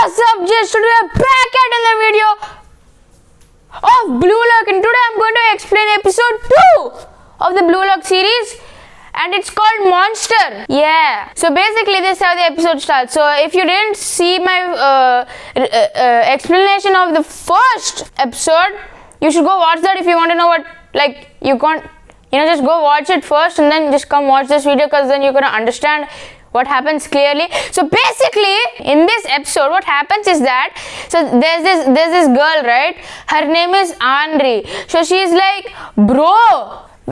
What's up, Jets? Today we're back at another video of Blue Lock, and today I'm going to explain episode 2 of the Blue Lock series, and it's called Monster. Yeah. So basically this is how the episode starts. So if you didn't see my explanation of the first episode, you should go watch that if you want to know what, like, you can't, just go watch it first and then just come watch this video, because then you're going to understand what happens clearly. So basically in this episode what happens is that, so there's this girl, right? Her name is Andri. So she's like, bro,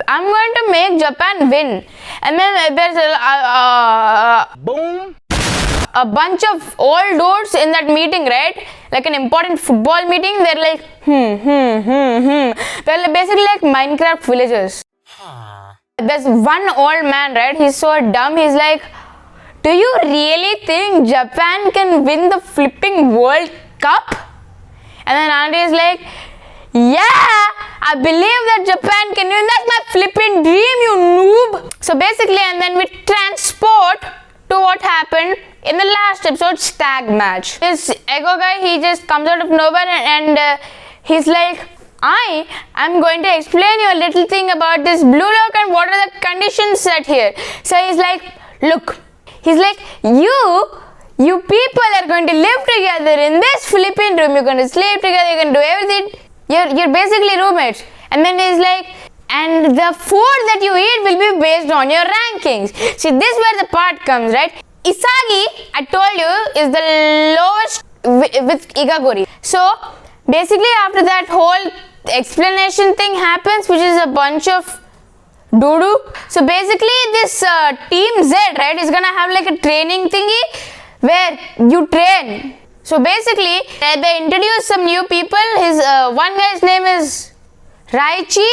I'm going to make Japan win. And then there's boom, a bunch of old dudes in that meeting, right? Like an important football meeting. They're like they're basically like Minecraft villagers. There's one old man, right? He's so dumb. He's like, do you really think Japan can win the flipping World Cup? And then Andy is like, yeah, I believe that Japan can win. That's my flipping dream, you noob. So basically, and then we transport to what happened in the last episode's tag match. This ego guy, he just comes out of nowhere and he's like, I am going to explain you a little thing about this Blue Lock and what are the conditions set here. So he's like, look. He's like, you people are going to live together in this flipping room. You're going to sleep together. You're going to do everything. You're basically roommates. And then he's like, and the food that you eat will be based on your rankings. See, this is where the part comes, right? Isagi, I told you, is the lowest with Igaguri. So basically after that whole explanation thing happens, which is a bunch of doo-doo. So basically this team Z, right, is gonna have like a training thingy where you train. So basically they introduce some new people. His one guy's name is Raichi,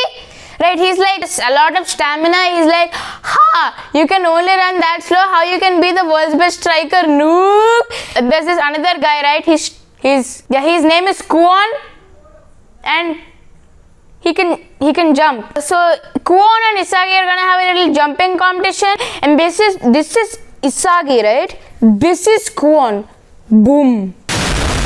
right? He's like a lot of stamina. He's like, you can only run that slow. How you can be the world's best striker, noob? There's this another guy, right? His name is Kuon, and he can jump. So Kuon and Isagi are gonna have a little jumping competition, and this is Isagi, right? This is Kuon. Boom.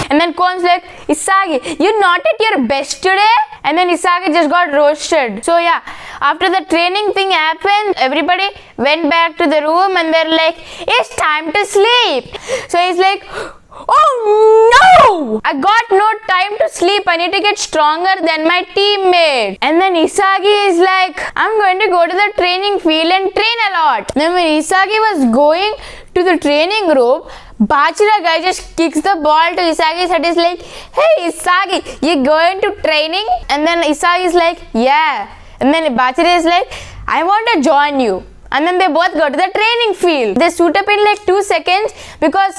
And then Kuon's like, Isagi, you're not at your best today. And then Isagi just got roasted. So yeah, after the training thing happened, everybody went back to the room and they're like, it's time to sleep. So he's like, oh no! I got no time to sleep. I need to get stronger than my teammate. And then Isagi is like, I'm going to go to the training field and train a lot. Then when Isagi was going to the training room, Bachira guy just kicks the ball to Isagi's head. He's like, hey Isagi, you going to training? And then Isagi is like, yeah. And then Bachira is like, I want to join you. And then they both go to the training field. They suit up in like 2 seconds because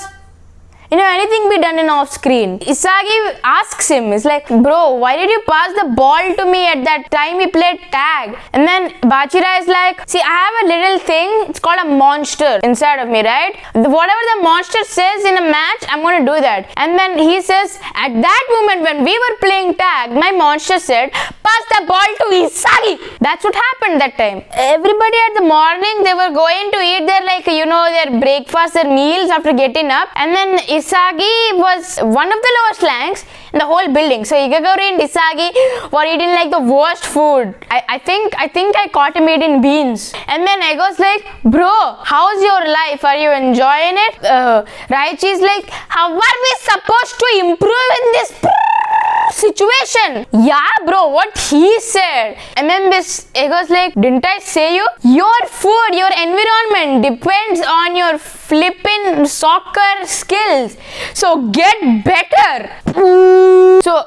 anything be done in off screen. Isagi asks him, it's like, bro, why did you pass the ball to me at that time we played tag? And then Bachira is like, see, I have a little thing, it's called a monster inside of me, right? Whatever the monster says in a match, I'm going to do that. And then he says, at that moment when we were playing tag, my monster said, pass the ball to Isagi. That's what happened that time. Everybody at the morning, they were going to eat their their breakfast, their meals after getting up. And then Isagi was one of the lowest ranks in the whole building. So Igaguri and Isagi were eating like the worst food. I think I caught him eating beans. And then Ego's like, bro, how's your life? Are you enjoying it? Raichi's like, how are we supposed to improve in this situation? Yeah, bro, what he said. And then this Ego's like, didn't I say you? Your food, your environment depends on your flipping soccer skills. So get better. So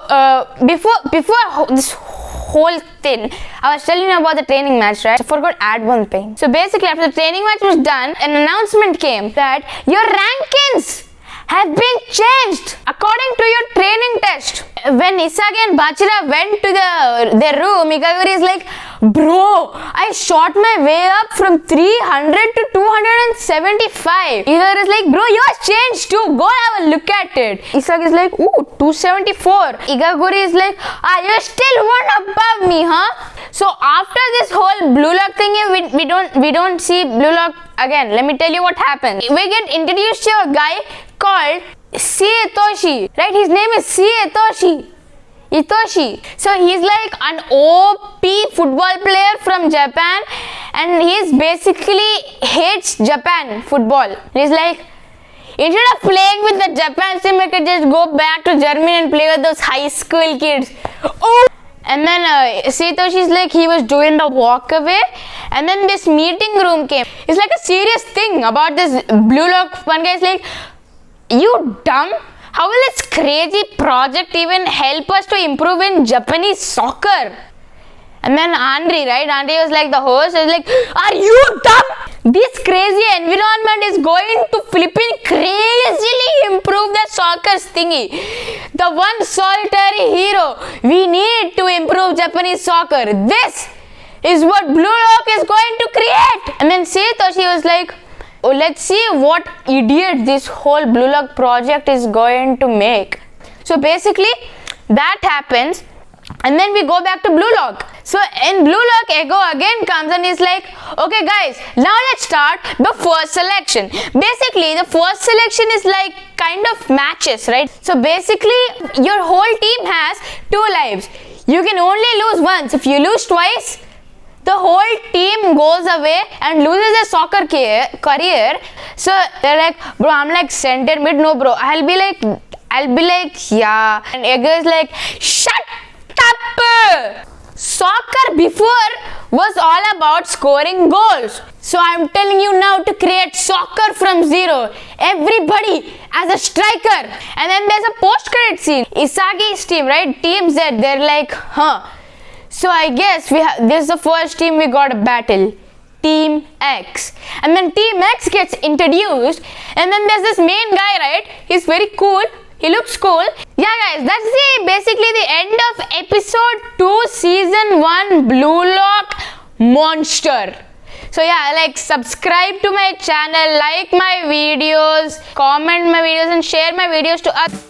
before this whole thing, I was telling you about the training match, right? I forgot to add one thing. So basically after the training match was done, an announcement came that your rankings have been changed according to your training test. When Isagi and Bachira went to their room, Igaguri is like, bro, I shot my way up from 300 to 275. Igaguri is like, bro, yours changed too. Go have a look at it. Isagi is like, ooh, 274. Igaguri is like, you're still one above me, huh? So after this whole Blue Lock thing, we don't see Blue Lock again. Let me tell you what happened. We get introduced to a guy called Itoshi, right? His name is Itoshi. So he's like an OP football player from Japan, and he's basically hates Japan football. He's like, instead of playing with the Japan team, I could just go back to Germany and play with those high school kids. Oh! And then Sitoshi's like, he was doing the walk away, and then this meeting room came. It's like a serious thing about this Blue Lock. One guy's like, you dumb? How will this crazy project even help us to improve in Japanese soccer? And then Andre was like the host, was like, are you dumb? This crazy environment is going to flipping crazily improve the soccer thingy. The one solitary hero. We need to improve Japanese soccer. This is what Blue Lock is going to create. And then Satoshi was like, oh, let's see what idiot this whole Blue Lock project is going to make. So basically, that happens. And then we go back to Blue Lock. So in Blue Lock, Ego again comes and is like, okay guys, now let's start the first selection. Basically, the first selection is like kind of matches, right? So basically, your whole team has 2 lives. You can only lose once. If you lose twice, the whole team goes away and loses their soccer career. So they're like, bro, I'm like center mid. No, bro, I'll be like, yeah. And Ego is like, shut up! Soccer before was all about scoring goals. So I'm telling you now to create soccer from zero. Everybody as a striker. And then there's a post-credit scene. Isagi's team, right? Team Z, they're like, So I guess this is the first team we got a battle. Team X. And then Team X gets introduced. And then there's this main guy, right? He's very cool. He looks cool. Yeah guys, that's basically the end of episode 2 season 1 Blue Lock Monster. So yeah, like subscribe to my channel, like my videos, comment my videos and share my videos to others.